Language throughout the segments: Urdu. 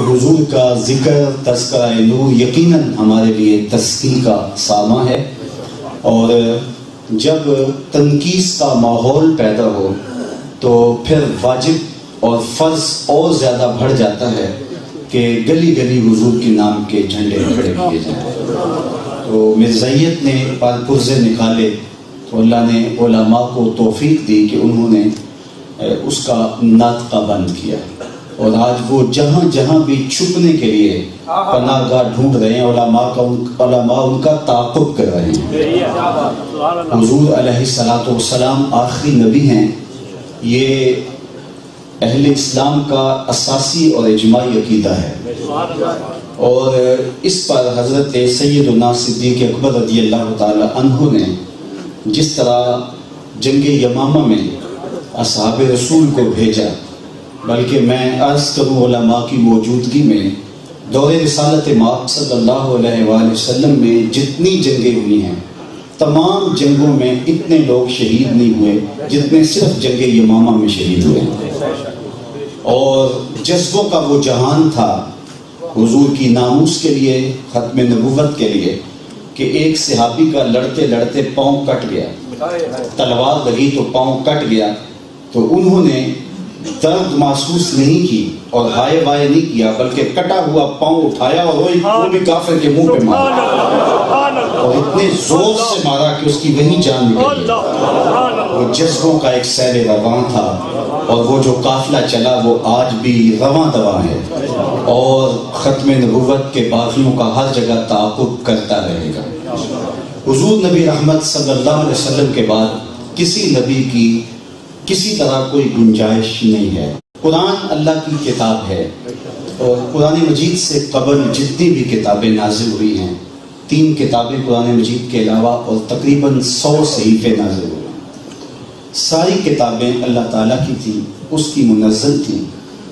حضور کا ذکر تذکرہ نور یقیناً ہمارے لیے تسکین کا ساماں ہے، اور جب تنقیص کا ماحول پیدا ہو تو پھر واجب اور فرض اور زیادہ بڑھ جاتا ہے کہ گلی گلی حضور کے نام کے جھنڈے کھڑے کیے جائیں۔ تو مرزائیت نے پال پرزے نکالے تو اللہ نے علماء کو توفیق دی کہ انہوں نے اس کا ناطقہ بند کیا، اور آج وہ جہاں جہاں بھی چھپنے کے لیے پناہ گاہ ڈھونڈ رہے ہیں، علماء ان کا تعاقب کر رہے ہیں۔ حضور علیہ الصلوۃ والسلام آخری نبی ہیں، یہ اہل اسلام کا اساسی اور اجماعی عقیدہ ہے، اور اس پر حضرت سیدنا صدیق اکبر رضی اللہ تعالی عنہ نے جس طرح جنگ یمامہ میں اصحاب رسول کو بھیجا، بلکہ میں عرض کروں علماء کی موجودگی میں دور رسالت مآب صلی اللہ علیہ وآلہ وسلم میں جتنی جنگیں ہوئی ہیں، تمام جنگوں میں اتنے لوگ شہید نہیں ہوئے جتنے صرف جنگ یمامہ میں شہید ہوئے ہیں۔ اور جذبوں کا وہ جہان تھا حضور کی ناموس کے لیے، ختم نبوت کے لیے، کہ ایک صحابی کا لڑتے لڑتے پاؤں کٹ گیا، تلوار لگی تو پاؤں کٹ گیا، تو انہوں نے درد محسوس نہیں کی اور ہائے بائے نہیں کیا، بلکہ کٹا ہوا پاؤں اٹھایا اور وہ بھی کافر کے منہ پہ مارا، اور اتنے زور سے مارا کہ اس کی وہیں جان نکل گئی۔ وہ جذبوں کا ایک سیل رواں تھا، اور وہ جو قافلہ چلا وہ آج بھی رواں دواں ہے، اور ختم نبوت کے باغیوں کا ہر جگہ تعاقب کرتا رہے گا۔ حضور نبی رحمت صلی اللہ علیہ وسلم کے بعد کسی نبی کی کسی طرح کوئی گنجائش نہیں ہے۔ قرآن اللہ کی کتاب ہے، اور قرآن مجید سے قبل جتنی بھی کتابیں نازل ہوئی ہیں، 3 کتابیں قرآن مجید کے علاوہ اور تقریباً 100 صحیفے نازل ہوئے، ساری کتابیں اللہ تعالیٰ کی تھیں، اس کی منزل تھیں،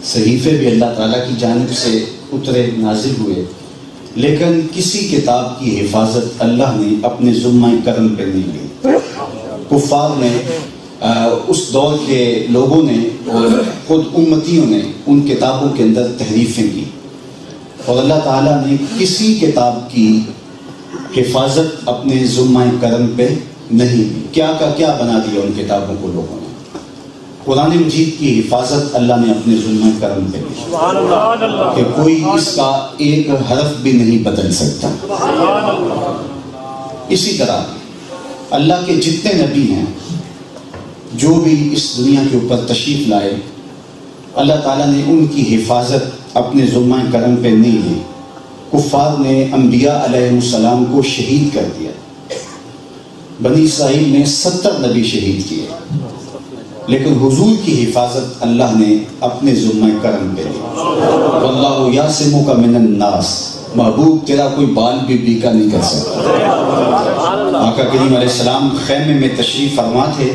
صحیفے بھی اللہ تعالیٰ کی جانب سے اترے نازل ہوئے، لیکن کسی کتاب کی حفاظت اللہ نے اپنے ذمہ کرم پہ نہیں لی۔ کفار نے، اس دور کے لوگوں نے اور خود امتیوں نے ان کتابوں کے اندر تحریفیں کی، اور اللہ تعالیٰ نے کسی کتاب کی حفاظت اپنے ذمہ کرم پہ نہیں دی۔ کیا کا کیا بنا دیا ان کتابوں کو لوگوں نے۔ قرآن مجید کی حفاظت اللہ نے اپنے ذمہ کرم پہ دی کہ کوئی اس کا ایک حرف بھی نہیں بدل سکتا۔ اسی طرح اللہ کے جتنے نبی ہیں جو بھی اس دنیا کے اوپر تشریف لائے، اللہ تعالیٰ نے ان کی حفاظت اپنے ذمہ کرم پہ نہیں دی۔ کفار نے انبیاء علیہ السلام کو شہید کر دیا، بنی اسرائیل نے 70 نبی شہید کیے، لیکن حضور کی حفاظت اللہ نے اپنے ذمہ کرم پہ دی۔ واللہ یعصمک من الناس، محبوب تیرا کوئی بال بھی بیکا نہیں کر سکتا۔ آقا کریم علیہ السلام خیمے میں تشریف فرما تھے،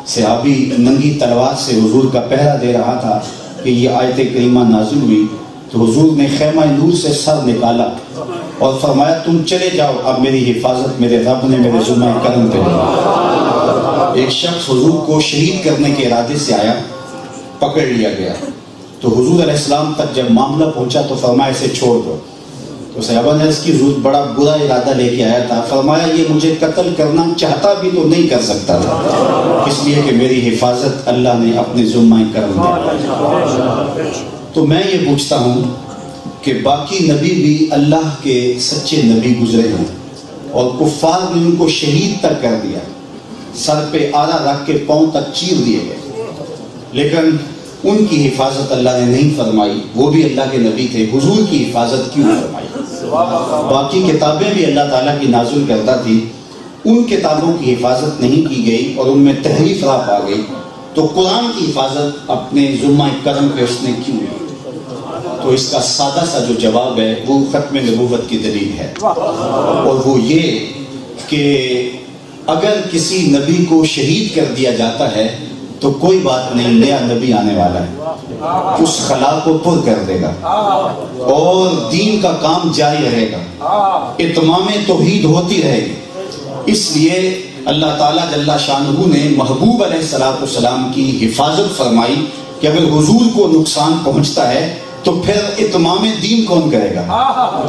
صحابی ننگی تلوار سے حضور کا پہرا دے رہا تھا کہ یہ آیت کریمہ نازل ہوئی، تو حضور نے خیمہ نور سے سر نکالا اور فرمایا تم چلے جاؤ، اب میری حفاظت میرے رب نے میرے ذمہ کرم پہ دی۔ ایک شخص حضور کو شہید کرنے کے ارادے سے آیا، پکڑ لیا گیا، تو حضور علیہ السلام تک جب معاملہ پہنچا تو فرمایا اسے چھوڑ دو، تو صحابہ نے اس کی حضور بڑا برا ارادہ لے کے آیا تھا، فرمایا یہ مجھے قتل کرنا چاہتا بھی تو نہیں کر سکتا تھا، اس لیے کہ میری حفاظت اللہ نے اپنے ذمہ کرم دی۔ تو میں یہ پوچھتا ہوں کہ باقی نبی بھی اللہ کے سچے نبی گزرے ہیں، اور کفار نے ان کو شہید تک کر دیا، سر پہ آرا رکھ کے پاؤں تک چیر دیے گئے، لیکن ان کی حفاظت اللہ نے نہیں فرمائی۔ وہ بھی اللہ کے نبی تھے، حضور کی حفاظت کیوں فرمائی؟ باقی کتابیں بھی اللہ تعالیٰ کی نازل کرتا تھی، ان کتابوں کی حفاظت نہیں کی گئی اور ان میں تحریف راپ آ گئی، تو قرآن کی حفاظت اپنے ذمہ کرم پہ اس نے کیوں کی؟ تو اس کا سادہ سا جو جواب ہے وہ ختم نبوت کی دلیل ہے، اور وہ یہ کہ اگر کسی نبی کو شہید کر دیا جاتا ہے تو کوئی بات نہیں، نیا نبی آنے والا ہے، اس خلا کو پر کر دے گا اور دین کا کام جاری رہے گا، اتمام توحید ہوتی رہے گی۔ اس لیے اللہ تعالیٰ جل شانہ نے محبوب علیہ السلام کی حفاظت فرمائی کہ اگر حضور کو نقصان پہنچتا ہے تو پھر اتمام دین کون کرے گا؟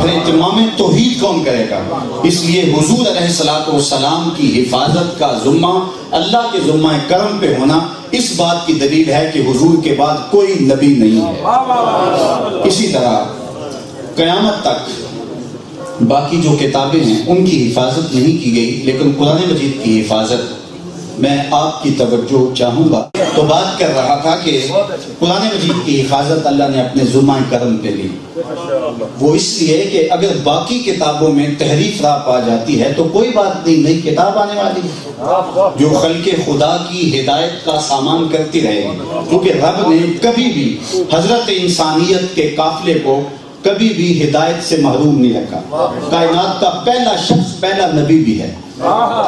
پھر اتمام توحید کون کرے گا؟ اس لیے حضور علیہ الصلوۃ والسلام کی حفاظت کا ذمہ اللہ کے ذمہ کرم پہ ہونا اس بات کی دلیل ہے کہ حضور کے بعد کوئی نبی نہیں ہے۔ اسی طرح قیامت تک باقی جو کتابیں ہیں ان کی حفاظت نہیں کی گئی، لیکن قرآن مجید کی حفاظت میں آپ کی توجہ چاہوں گا۔ تو بات کر رہا تھا کہ قرآن مجید کی حفاظت اللہ نے اپنے ذمہ کرم پہ لی، وہ اس لیے کہ اگر باقی کتابوں میں تحریف راہ پا جاتی ہے تو کوئی بات نہیں، نئی کتاب آنے والی ہے جو خلق خدا کی ہدایت کا سامان کرتی رہے گی، کیونکہ رب نے کبھی بھی حضرت انسانیت کے قافلے کو کبھی بھی ہدایت سے محروم نہیں رکھا۔ کائنات کا پہلا شخص پہلا نبی بھی ہے،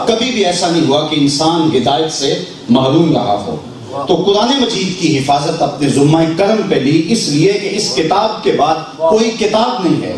کبھی بھی ایسا نہیں ہوا کہ انسان ہدایت سے محروم رہا ہو۔ تو قرآن مجید کی حفاظت اپنے ذمہ کرم پہ لی، اس لیے کہ اس کتاب کے بعد کوئی کتاب نہیں ہے۔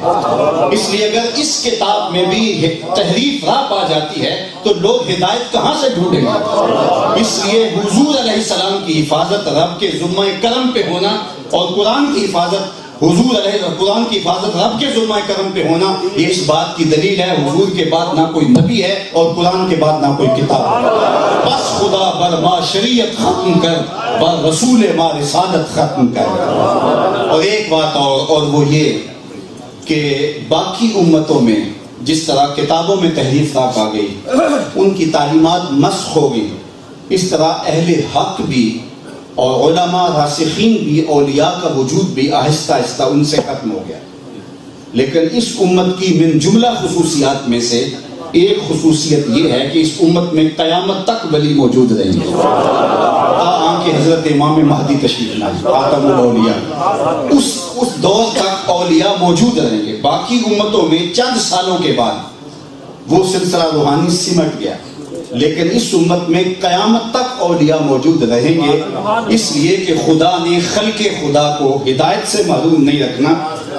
اس لیے اگر اس کتاب میں بھی تحریف راہ پا جاتی ہے تو لوگ ہدایت کہاں سے ڈھونڈیں گے؟ اس لیے حضور علیہ السلام کی حفاظت رب کے ذمہ کرم پہ ہونا اور قرآن کی حفاظت قرآن کی حفاظت رب کے ذمہ کرم پہ ہونا، یہ اس بات کی دلیل ہے حضور کے بعد نہ کوئی نبی ہے اور قرآن کے بعد نہ کوئی کتاب ہے۔ بس خدا بر ما شریعت ختم کر، بر رسول ما رسالت ختم کر۔ اور ایک بات اور وہ یہ کہ باقی امتوں میں جس طرح کتابوں میں تحریف راہ آ گئی، ان کی تعلیمات مسخ ہو گئی، اس طرح اہل حق بھی اور علماء راسخین بھی، اولیاء کا وجود بھی آہستہ آہستہ ان سے ختم ہو گیا۔ لیکن اس امت کی من جملہ خصوصیات میں سے ایک خصوصیت یہ ہے کہ اس امت میں قیامت تک ولی موجود رہیں گے، کہ حضرت امام مہدی تشریف لائیں، خاتم الاولیاء، اس دور تک اولیاء موجود رہیں گے۔ باقی امتوں میں چند سالوں کے بعد وہ سلسلہ روحانی سمٹ گیا، لیکن اس امت میں قیامت تک اولیاء موجود رہیں گے، اس لیے کہ خدا نے خلق خدا کو ہدایت سے محروم نہیں رکھنا۔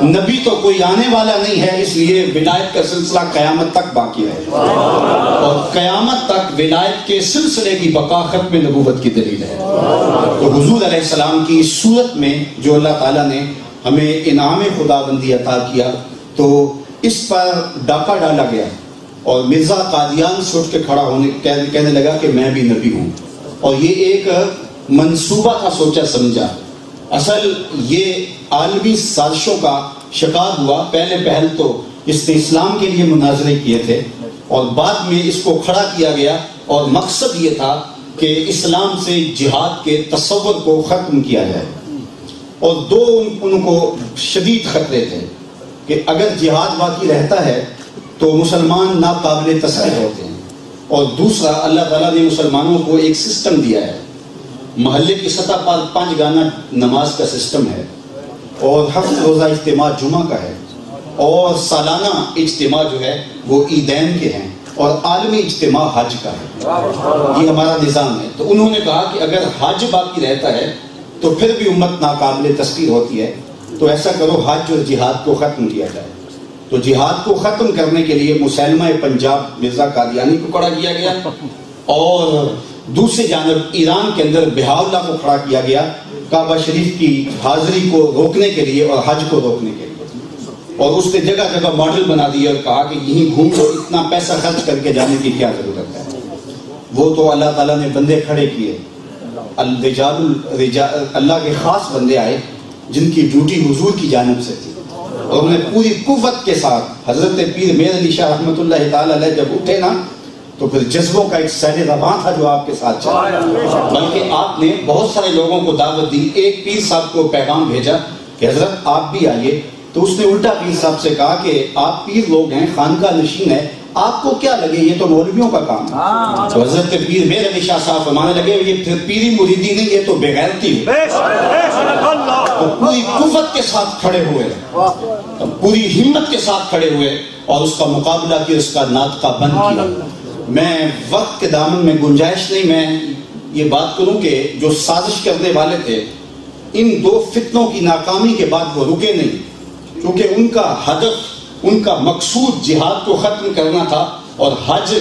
نبی تو کوئی آنے والا نہیں ہے، اس لیے ولایت کا سلسلہ قیامت تک باقی ہے، اور قیامت تک ولایت کے سلسلے کی بقا ختم نبوت کی دلیل ہے۔ تو حضور علیہ السلام کی اس صورت میں جو اللہ تعالیٰ نے ہمیں انعام خدا بندی عطا کیا، تو اس پر ڈاکہ ڈالا گیا اور مرزا قادیان سے اٹھ کے کھڑا ہونے کہنے لگا کہ میں بھی نبی ہوں، اور یہ ایک منصوبہ تھا، سوچا سمجھا۔ اصل یہ عالمی سازشوں کا شکار ہوا۔ پہلے پہل تو اس نے اسلام کے لیے مناظرے کیے تھے، اور بعد میں اس کو کھڑا کیا گیا، اور مقصد یہ تھا کہ اسلام سے جہاد کے تصور کو ختم کیا جائے۔ اور دو ان کو شدید خطرے تھے کہ اگر جہاد باقی رہتا ہے تو مسلمان ناقابل تسخیر ہوتے ہیں، اور دوسرا اللہ تعالیٰ نے مسلمانوں کو ایک سسٹم دیا ہے، محلے کی سطح پر 5 گانا نماز کا سسٹم ہے، اور 7 روزہ اجتماع جمعہ کا ہے، اور سالانہ اجتماع جو ہے وہ عیدین کے ہیں، اور عالمی اجتماع حج کا ہے۔ یہ ہمارا نظام ہے۔ تو انہوں نے کہا کہ اگر حج باقی رہتا ہے تو پھر بھی امت ناقابل تسخیر ہوتی ہے، تو ایسا کرو حج اور جہاد کو ختم کیا جائے۔ تو جہاد کو ختم کرنے کے لیے مسلمہ پنجاب مرزا قادیانی کو کھڑا کیا گیا، اور دوسری جانب ایران کے اندر بہاؤاللہ کو کھڑا کیا گیا کعبہ شریف کی حاضری کو روکنے کے لیے اور حج کو روکنے کے لیے، اور اس نے جگہ جگہ ماڈل بنا دیا اور کہا کہ یہیں گھوم کر اتنا پیسہ خرچ کر کے جانے کی کیا ضرورت ہے۔ وہ تو اللہ تعالیٰ نے بندے کھڑے کیے، اللہ کے خاص بندے آئے جن کی ڈیوٹی حضور کی جانب سے تھی، اور انہیں پوری قوت کے ساتھ حضرت پیر میر علی شاہ رحمۃ اللہ تعالی علیہ جب اٹھے نا، تو پھر جذبوں کا ایک سیل رواں تھا جو آپ کے ساتھ چلا، بلکہ آپ نے بہت سارے لوگوں کو دعوت دی۔ ایک پیر صاحب کو پیغام بھیجا کہ حضرت آپ بھی آئیے، تو اس نے الٹا پیر صاحب سے کہا کہ آپ پیر لوگ ہیں، خانقاہ نشین ہے، آپ کو کیا لگے یہ تو مولویوں کا کام ہے۔ تو حضرت پیر میر علی شاہ صاحب فرمانے لگے یہ پھر پیری مریدی نہیں، یہ تو بغیرتی ہے۔ پوری قوت کے ساتھ کھڑے ہوئے، پوری ہمت کے ساتھ کھڑے ہوئے، اور اس کا مقابلہ کیا، اس کا ناطقہ بند کیا۔ میں وقت کے دامن میں گنجائش نہیں، میں یہ بات کروں کہ جو سازش کرنے والے تھے، ان 2 فتنوں کی ناکامی کے بعد وہ رکے نہیں، کیونکہ ان کا ہدف، ان کا مقصود جہاد کو ختم کرنا تھا اور حج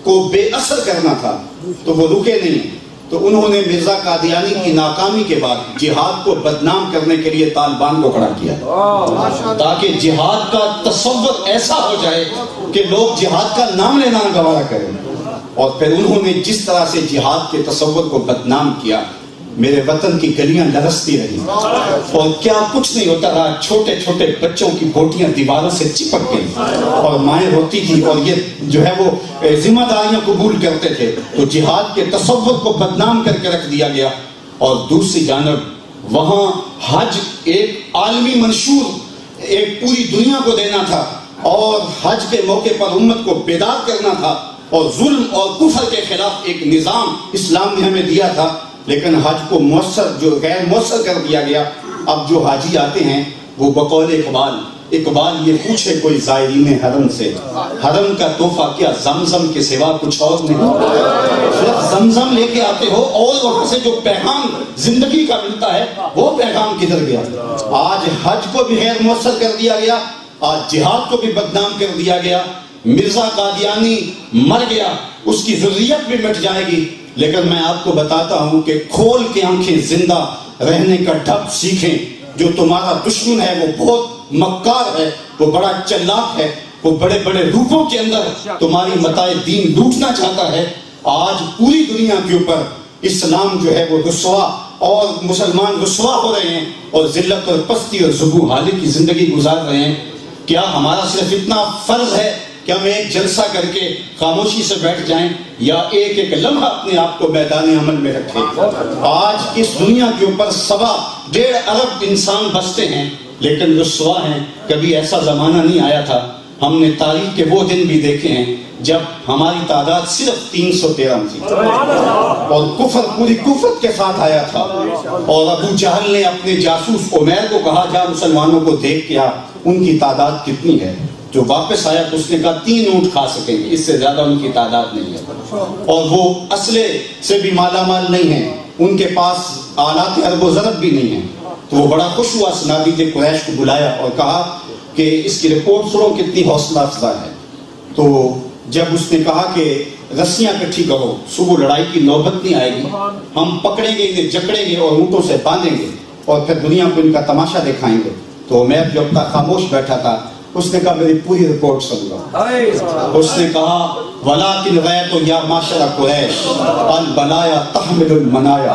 کو بے اثر کرنا تھا، تو وہ رکے نہیں۔ تو انہوں نے مرزا قادیانی کی ناکامی کے بعد جہاد کو بدنام کرنے کے لیے طالبان کو کھڑا کیا تاکہ جہاد کا تصور ایسا ہو جائے کہ لوگ جہاد کا نام لینا گوارا کریں. اور پھر انہوں نے جس طرح سے جہاد کے تصور کو بدنام کیا، میرے وطن کی گلیاں لرزتی رہی اور کیا کچھ نہیں ہوتا رہا. چھوٹے چھوٹے بچوں کی بوٹیاں دیواروں سے چپک گئی اور مائیں روتی تھی اور یہ جو ہے وہ ذمہ داریاں قبول کرتے تھے. تو جہاد کے تصور کو بدنام کر کے رکھ دیا گیا. اور دوسری جانب وہاں حج ایک عالمی منشور ایک پوری دنیا کو دینا تھا اور حج کے موقع پر امت کو بیدار کرنا تھا اور ظلم اور کفر کے خلاف ایک نظام اسلام نے ہمیں دیا تھا. لیکن حج کو مؤثر جو غیر مؤثر کر دیا گیا. اب جو حاجی آتے ہیں وہ بقول اقبال یہ پوچھے کوئی زائرین حرم سے، حرم کا تحفہ کیا زمزم کے سوا کچھ اور نہیں؟ صرف زمزم لے کے آتے ہو اور وہاں سے جو پیغام زندگی کا ملتا ہے وہ پیغام کدھر گیا؟ آج حج کو بھی غیر مؤثر کر دیا گیا، آج جہاد کو بھی بدنام کر دیا گیا. مرزا قادیانی مر گیا، اس کی ذریت بھی مٹ جائے گی. لیکن میں آپ کو بتاتا ہوں کہ کھول کے آنکھیں زندہ رہنے کا ڈھب سیکھیں. جو تمہارا دشمن ہے وہ بہت مکار ہے، وہ بڑا چلاک ہے، وہ بڑے بڑے روپوں کے اندر تمہاری متاع دین لوٹنا چاہتا ہے. آج پوری دنیا کے اوپر اسلام جو ہے وہ رسوا اور مسلمان رسوا ہو رہے ہیں اور ذلت اور پستی اور زبوں حالی کی زندگی گزار رہے ہیں. کیا ہمارا صرف اتنا فرض ہے کہ ہم ایک جلسہ کر کے خاموشی سے بیٹھ جائیں یا ایک ایک لمحہ اپنے آپ کو میدان عمل میں رکھیں؟ آج اس دنیا کے اوپر 1.5 ارب انسان بستے ہیں لیکن رسوا ہیں. کبھی ایسا زمانہ نہیں آیا تھا. ہم نے تاریخ کے وہ دن بھی دیکھے ہیں جب ہماری تعداد صرف 313 تھی اور کفر پوری کفر کے ساتھ آیا تھا. اور ابو جہل نے اپنے جاسوس عمیر کو کہا جا مسلمانوں کو دیکھ کے آ ان کی تعداد کتنی ہے. جو واپس آیا تو اس نے کہا 3 اونٹ کھا سکیں گے، اس سے زیادہ ان کی تعداد نہیں ہے. اور وہ اسلحے سے بھی مالا مال نہیں ہیں، ان کے پاس آلات حرب و ضرب بھی نہیں ہیں. تو وہ بڑا خوش ہوا، صنادید قریش کو بلایا اور کہا کہ اس کی رپورٹ سنو کتنی حوصلہ افزا ہے. تو جب اس نے کہا کہ رسیاں کٹھی کرو، صبح لڑائی کی نوبت نہیں آئے گی، ہم پکڑیں گے انہیں، جکڑیں گے اور اونٹوں سے باندھیں گے اور پھر دنیا کو ان کا تماشا دکھائیں گے. تو عمیر جو اپنا خاموش بیٹھا تھا اس نے کہا میری پوری رپورٹ سن لو. اس نے کہا وَلَٰكِنْ رَأَيْتُ يَا مَعْشَرَ قُرَيْشَ الْبَلَايَا تَحْمِلُ الْمَنَايَا.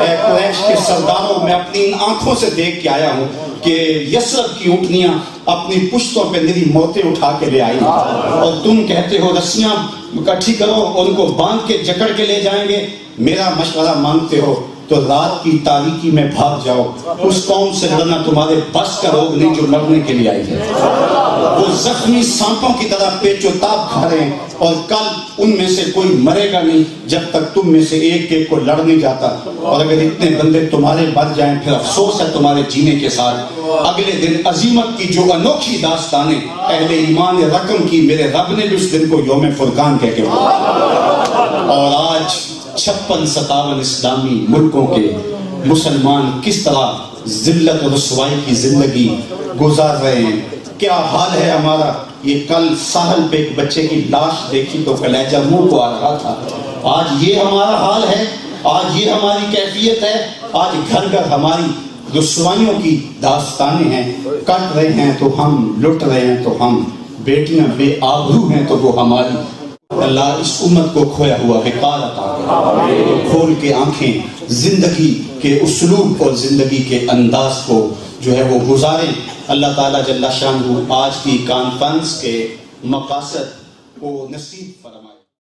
اے قریش کے سرداروں، میں اپنی ان آنکھوں سے دیکھ کے آیا ہوں کہ یثرب کی اونٹنیاں اپنی پشتوں پہ میری موتیں اٹھا کے لے آئی اور تم کہتے ہو رسیاں اکٹھی کرو اور ان کو باندھ کے جکڑ کے لے جائیں گے. میرا مشورہ مانگتے ہو تو رات کی تاریکی میں بھاگ جاؤ. اس قوم سے لڑنا تمہارے بس کا روگ نہیں جو لڑنے کے لیے آئی ہے. وہ زخمی سانپوں کی طرح پیچ و تاب کھا رہے ہیں اور کل ان میں سے کوئی مرے گا نہیں جب تک تم میں سے ایک ایک کو لڑ نہیں جاتا. اور اگر اتنے بندے تمہارے بچ جائیں پھر افسوس ہے تمہارے جینے کے ساتھ. اگلے دن عظیمت کی جو انوکھی داستانیں اہل ایمان رقم کی میرے رب نے بھی اس دن کو یوم فرقان کہہ کے بولا. اور آج 56-57 اسلامی ملکوں کے مسلمان کس طرح ذلت و رسوائی کی زندگی گزار رہے ہیں. کیا حال ہے ہمارا. یہ کل ساحل پہ ایک بچے کی لاش دیکھی تو کلیجہ منہ کو آ رہا تھا. آج یہ ہمارا حال ہے، آج یہ ہماری کیفیت ہے. آج گھر گھر ہماری رسوائیوں کی داستانیں ہیں. کٹ رہے ہیں تو ہم، لٹ رہے ہیں تو ہم، بیٹیاں بے آبرو ہیں تو وہ ہماری. اللہ اس امت کو کھویا ہوا وقار عطا کرے. کھول کے آنکھیں زندگی کے اسلوب اور زندگی کے انداز کو جو ہے وہ گزاریں. اللہ تعالیٰ جل شانہ آج کی کانفرنس کے مقاصد کو نصیب فرمائے.